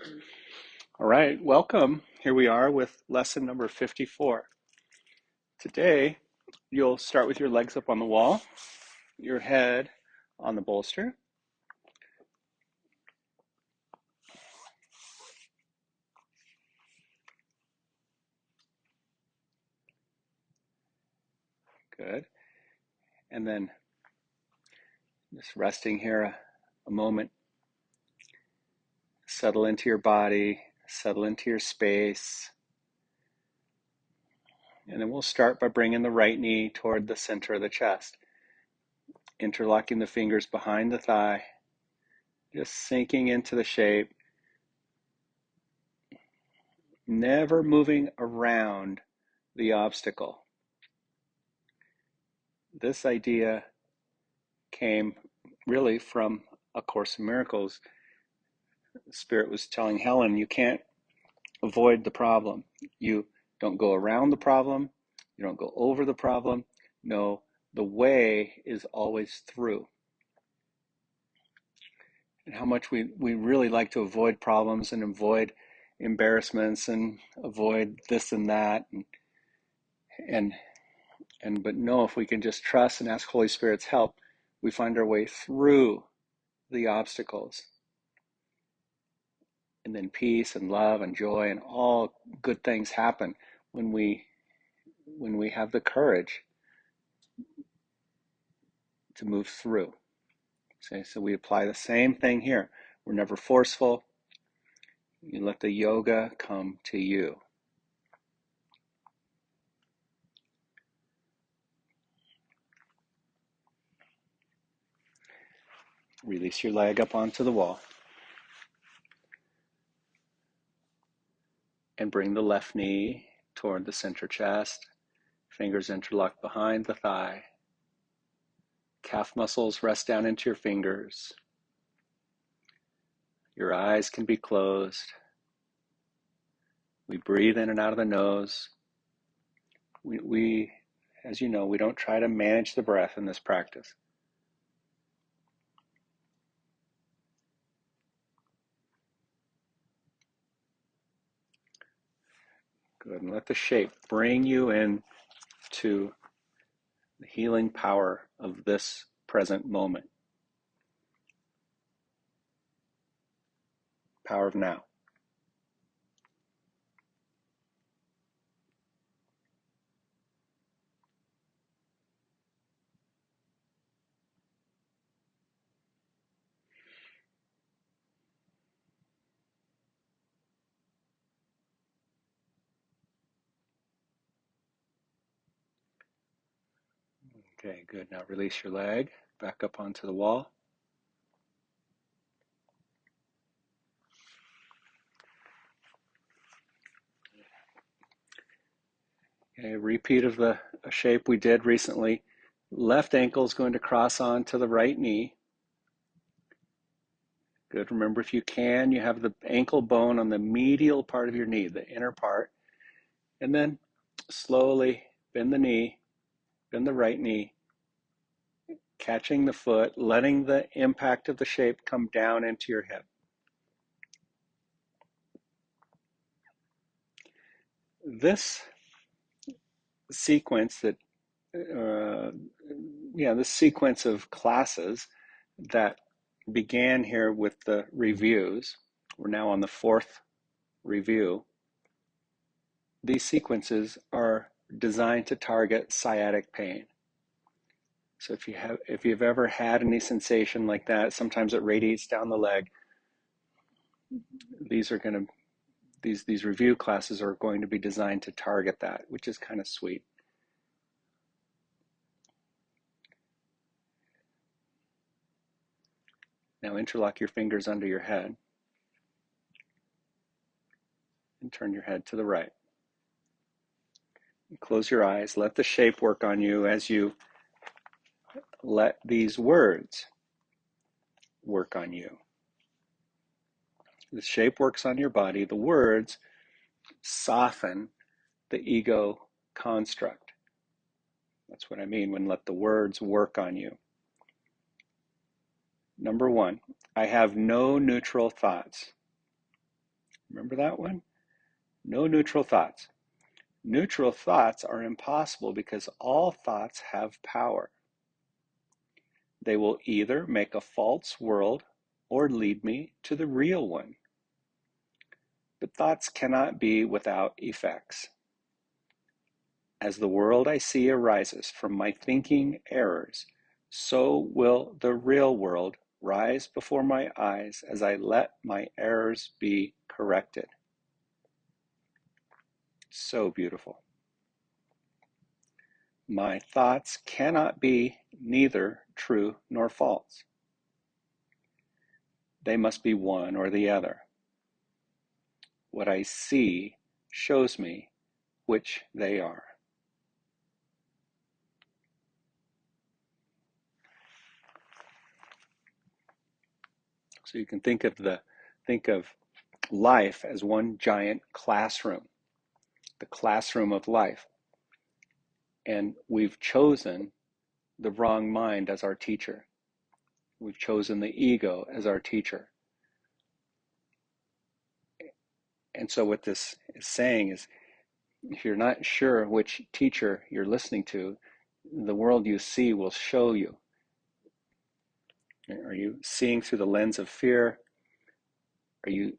All right, welcome. Here we are with lesson number 54. Today, you'll start with your legs up on the wall, your head on the bolster. Good. And then just resting here a moment. Settle into your body, settle into your space. And then we'll start by bringing the right knee toward the center of the chest, interlocking the fingers behind the thigh, just sinking into the shape, never moving around the obstacle. This idea came really from A Course in Miracles. Spirit was telling Helen, you can't avoid the problem. You don't go around the problem. You don't go over the problem. No, the way is always through. And how much we really like to avoid problems and avoid embarrassments and avoid this and that. And, but no, if we can just trust and ask Holy Spirit's help, we find our way through the obstacles. And then peace and love and joy and all good things happen when we have the courage to move through. So we apply the same thing here. We're never forceful. You let the yoga come to you. Release your leg up onto the wall. And bring the left knee toward the center chest. Fingers interlocked behind the thigh. Calf muscles rest down into your fingers. Your eyes can be closed. We breathe in and out of the nose. We, as you know, we don't try to manage the breath in this practice. Good, and let the shape bring you in to the healing power of this present moment. Power of now. Okay, good. Now release your leg back up onto the wall. Okay, repeat of the shape we did recently. Left ankle is going to cross onto the right knee. Good. Remember, if you can, you have the ankle bone on the medial part of your knee, the inner part. And then slowly bend the knee, bend the right knee, catching the foot, letting the impact of the shape come down into your hip. This sequence this sequence of classes that began here with the reviews, we're now on the fourth review. These sequences are designed to target sciatic pain. So if you've ever had any sensation like that, sometimes it radiates down the leg. These review classes are going to be designed to target that, which is kind of sweet. Now interlock your fingers under your head and turn your head to the right. Close your eyes. Let the shape work on you as you let these words work on you. The shape works on your body. The words soften the ego construct. That's what I mean when let the words work on you. Number one, I have no neutral thoughts. Remember that one? No neutral thoughts. Neutral thoughts are impossible because all thoughts have power. They will either make a false world or lead me to the real one. But thoughts cannot be without effects. As the world I see arises from my thinking errors, so will the real world rise before my eyes as I let my errors be corrected. So beautiful. My thoughts cannot be neither true nor false. They must be one or the other. What I see shows me which they are. So you can think of life as one giant classroom, the classroom of life. And we've chosen the wrong mind as our teacher. We've chosen the ego as our teacher. And so what this is saying is, if you're not sure which teacher you're listening to, the world you see will show you. Are you seeing through the lens of fear? Are you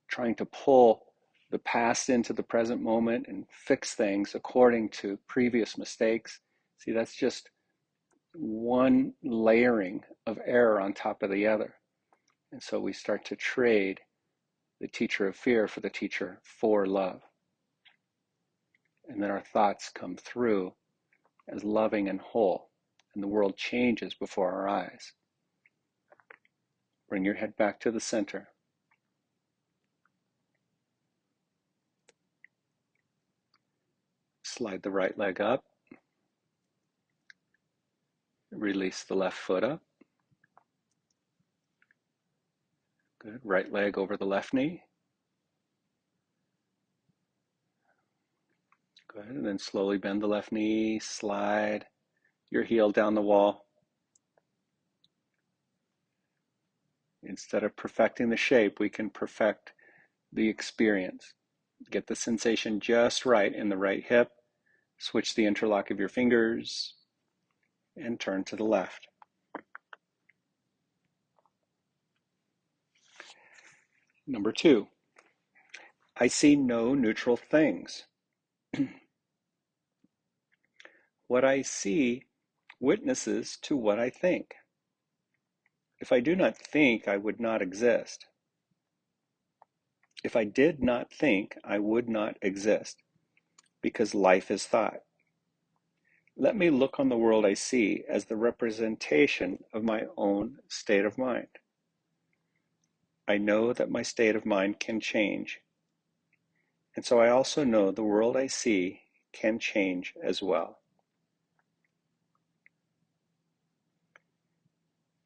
trying to pull the past into the present moment and fix things according to previous mistakes? See, that's just one layering of error on top of the other. And so we start to trade the teacher of fear for the teacher for love. And then our thoughts come through as loving and whole, and the world changes before our eyes. Bring your head back to the center. Slide the right leg up. Release the left foot up. Good. Right leg over the left knee. Good. And then slowly bend the left knee. Slide your heel down the wall. Instead of perfecting the shape, we can perfect the experience. Get the sensation just right in the right hip. Switch the interlock of your fingers and turn to the left. Number 2, I see no neutral things. What I see witnesses to what I think. If I do not think, I would not exist. If I did not think, I would not exist, because life is thought. Let me look on the world I see as the representation of my own state of mind. I know that my state of mind can change, and so I also know the world I see can change as well.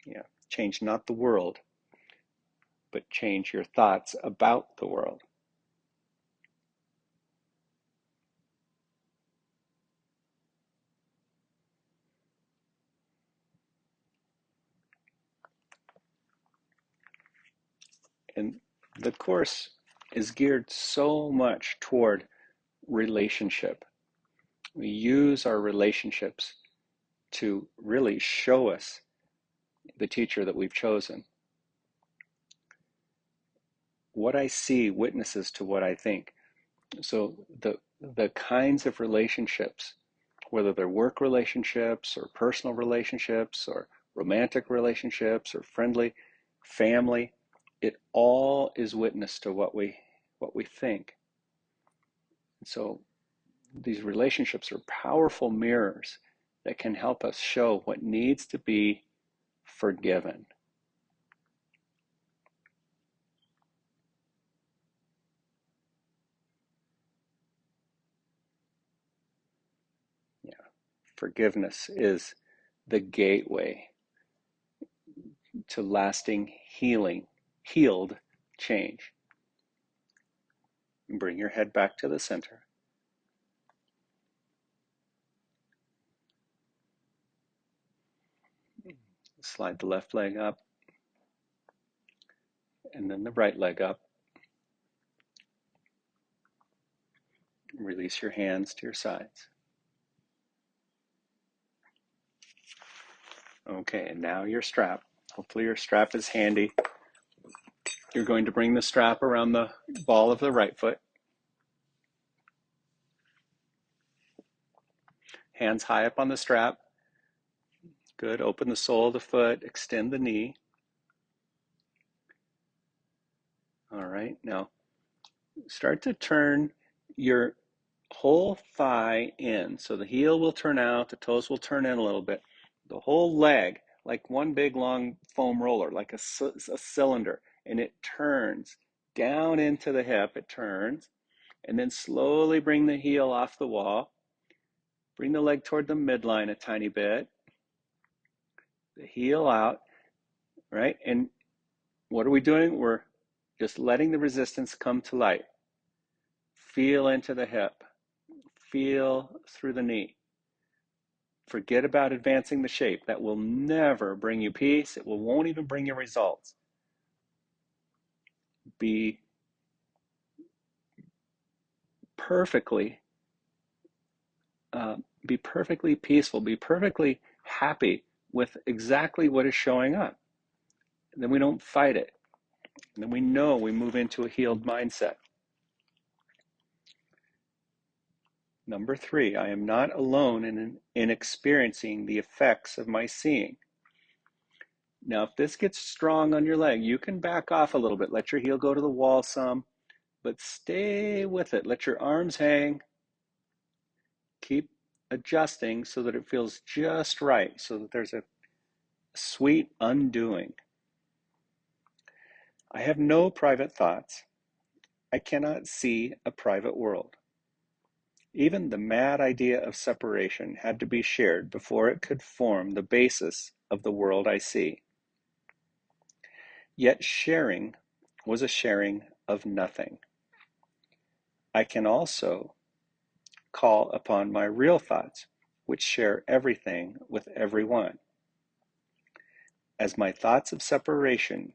Yeah, change not the world, but change your thoughts about the world. And the course is geared so much toward relationship. We use our relationships to really show us the teacher that we've chosen. What I see witnesses to what I think. So the kinds of relationships, whether they're work relationships or personal relationships or romantic relationships or friendly, family, it all is witness to what we think. And so these relationships are powerful mirrors that can help us show what needs to be forgiven. Yeah, forgiveness is the gateway to lasting healing, healed change. Bring your head back to the center. Slide the left leg up and then the right leg up. Release your hands to your sides. Okay, and now your strap. Hopefully your strap is handy. You're going to bring the strap around the ball of the right foot. Hands high up on the strap. Good. Open the sole of the foot. Extend the knee. All right. Now start to turn your whole thigh in. So the heel will turn out, the toes will turn in a little bit. The whole leg, like one big long foam roller, like a cylinder, and it turns down into the hip. It turns, and then slowly bring the heel off the wall. Bring the leg toward the midline a tiny bit. The heel out, right? And what are we doing? We're just letting the resistance come to light. Feel into the hip. Feel through the knee. Forget about advancing the shape. That will never bring you peace. It won't even bring you results. Be perfectly, be perfectly peaceful. Be perfectly happy with exactly what is showing up. And then we don't fight it. And then we know we move into a healed mindset. Number 3, I am not alone in experiencing the effects of my seeing. Now, if this gets strong on your leg, you can back off a little bit. Let your heel go to the wall some, but stay with it. Let your arms hang. Keep adjusting so that it feels just right, so that there's a sweet undoing. I have no private thoughts. I cannot see a private world. Even the mad idea of separation had to be shared before it could form the basis of the world I see. Yet sharing was a sharing of nothing. I can also call upon my real thoughts, which share everything with everyone. As my thoughts of separation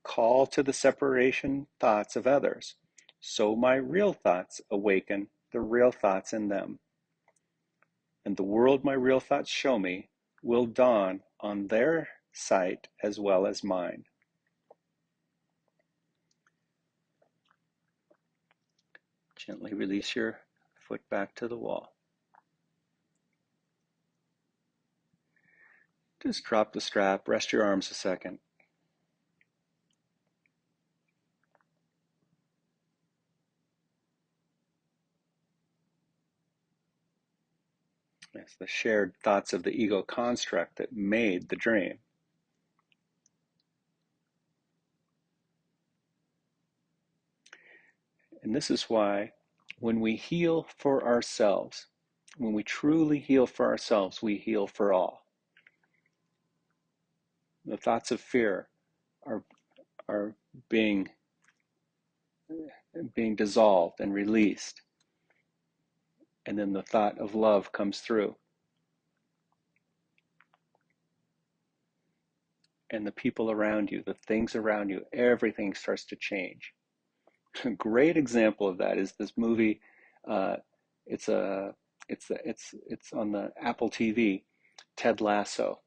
call to the separation thoughts of others, so my real thoughts awaken the real thoughts in them. And the world my real thoughts show me will dawn on their sight as well as mine. Gently release your foot back to the wall. Just drop the strap, rest your arms a second. It's the shared thoughts of the ego construct that made the dream. And this is why when we heal for ourselves, when we truly heal for ourselves, we heal for all. The thoughts of fear are being dissolved and released. And then the thought of love comes through. And the people around you, the things around you, everything starts to change. A great example of that is this movie. Uh, it's a it's on the Apple TV. Ted Lasso.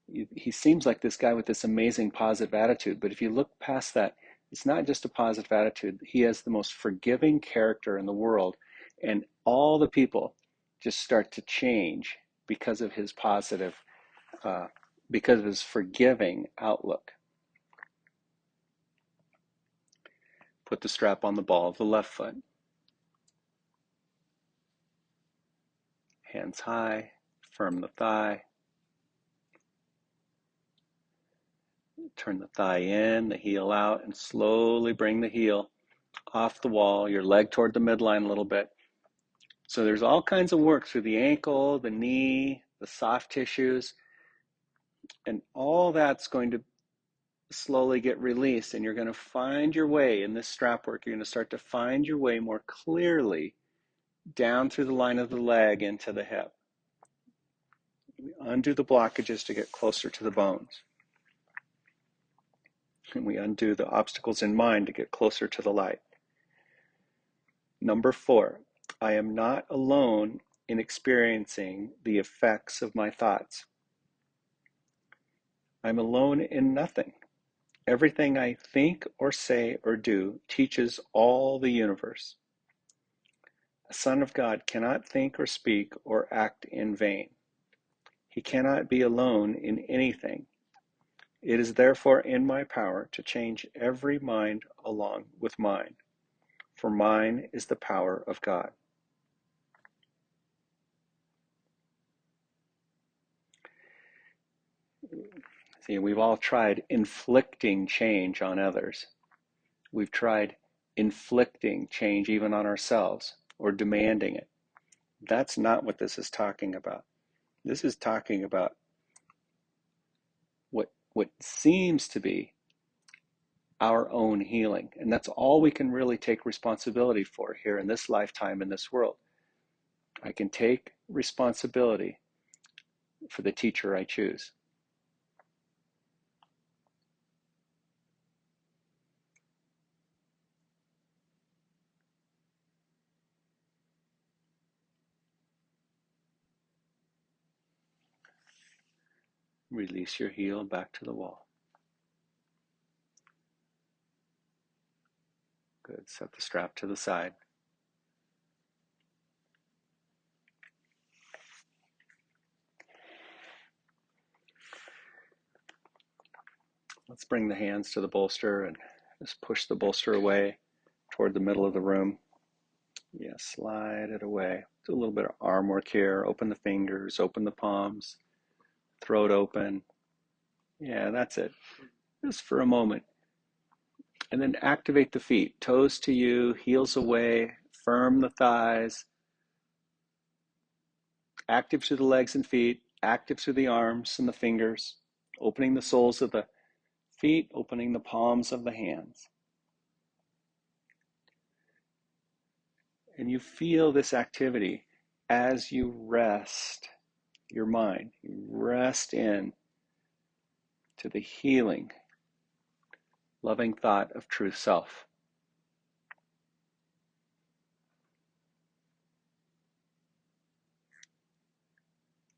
He seems like this guy with this amazing positive attitude, but if you look past that, it's not just a positive attitude. He has the most forgiving character in the world, and all the people just start to change because of his positive, because of his forgiving outlook. Put the strap on the ball of the left foot. Hands high, firm the thigh. Turn the thigh in, the heel out, and slowly bring the heel off the wall, your leg toward the midline a little bit. So there's all kinds of work through the ankle, the knee, the soft tissues, and all that's going to slowly get released, and you're going to find your way in this strap work. You're going to start to find your way more clearly down through the line of the leg into the hip. We undo the blockages to get closer to the bones. And we undo the obstacles in mind to get closer to the light. Number 4, I am not alone in experiencing the effects of my thoughts. I'm alone in nothing. Everything I think or say or do teaches all the universe. A son of God cannot think or speak or act in vain. He cannot be alone in anything. It is therefore in my power to change every mind along with mine, for mine is the power of God. See, we've all tried inflicting change on others. We've tried inflicting change even on ourselves or demanding it. That's not what this is talking about. This is talking about what seems to be our own healing. And that's all we can really take responsibility for here in this lifetime, in this world. I can take responsibility for the teacher I choose. Release your heel back to the wall. Good. Set the strap to the side. Let's bring the hands to the bolster and just push the bolster away toward the middle of the room. Yeah, slide it away. Do a little bit of arm work here. Open the fingers, open the palms, throat open. Yeah, that's it. Just for a moment. And then activate the feet. Toes to you, heels away, firm the thighs. Active through the legs and feet, active through the arms and the fingers. Opening the soles of the feet, opening the palms of the hands. And you feel this activity as you rest your mind. You rest in to the healing, loving thought of true self.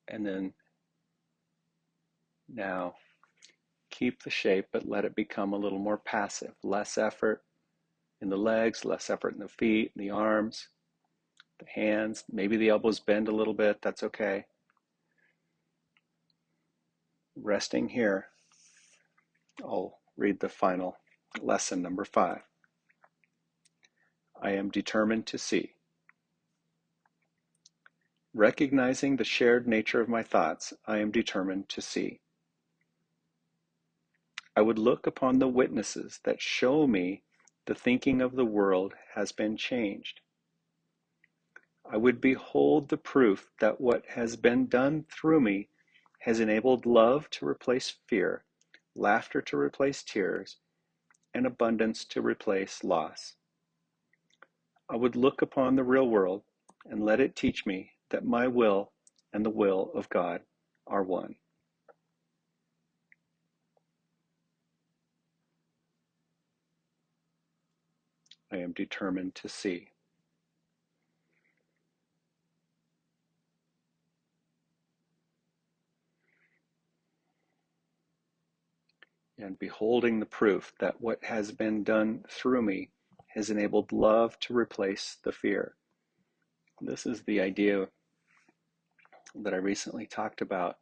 And then now keep the shape, but let it become a little more passive. Less effort in the legs, less effort in the feet, the arms, the hands. Maybe the elbows bend a little bit. That's okay. Resting here, I'll read the final lesson, number 5. I am determined to see. Recognizing the shared nature of my thoughts, I am determined to see. I would look upon the witnesses that show me the thinking of the world has been changed. I would behold the proof that what has been done through me has enabled love to replace fear, laughter to replace tears, and abundance to replace loss. I would look upon the real world and let it teach me that my will and the will of God are one. I am determined to see. And beholding the proof that what has been done through me has enabled love to replace the fear. This is the idea that I recently talked about.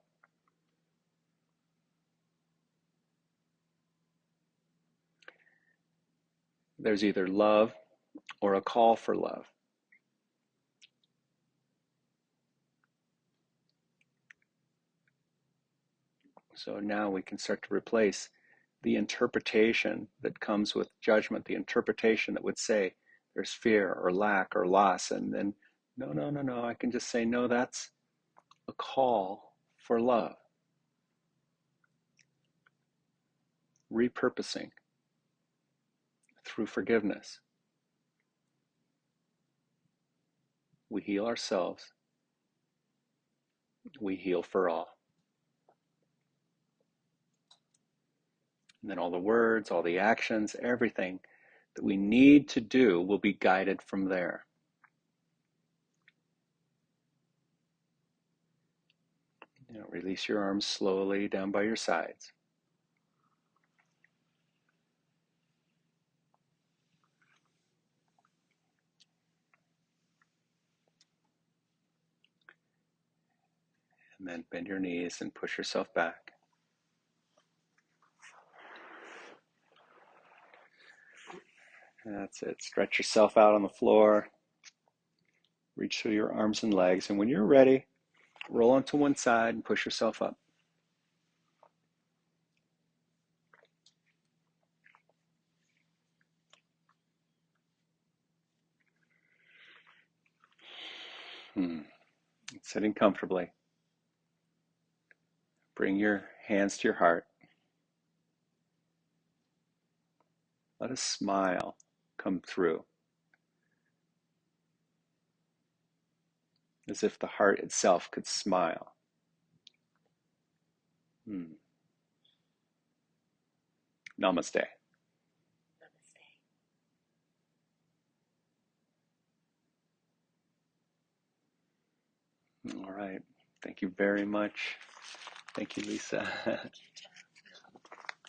There's either love or a call for love. So now we can start to replace the interpretation that comes with judgment, the interpretation that would say there's fear or lack or loss, and then no, I can just say, no, that's a call for love. Repurposing through forgiveness. We heal ourselves. We heal for all. And then all the words, all the actions, everything that we need to do will be guided from there. Release your arms slowly down by your sides. And then bend your knees and push yourself back. That's it. Stretch yourself out on the floor. Reach through your arms and legs. And when you're ready, roll onto one side and push yourself up. Sitting comfortably. Bring your hands to your heart. Let a smile come through, as if the heart itself could smile. Namaste. All right. Thank you very much. Thank you, Lisa.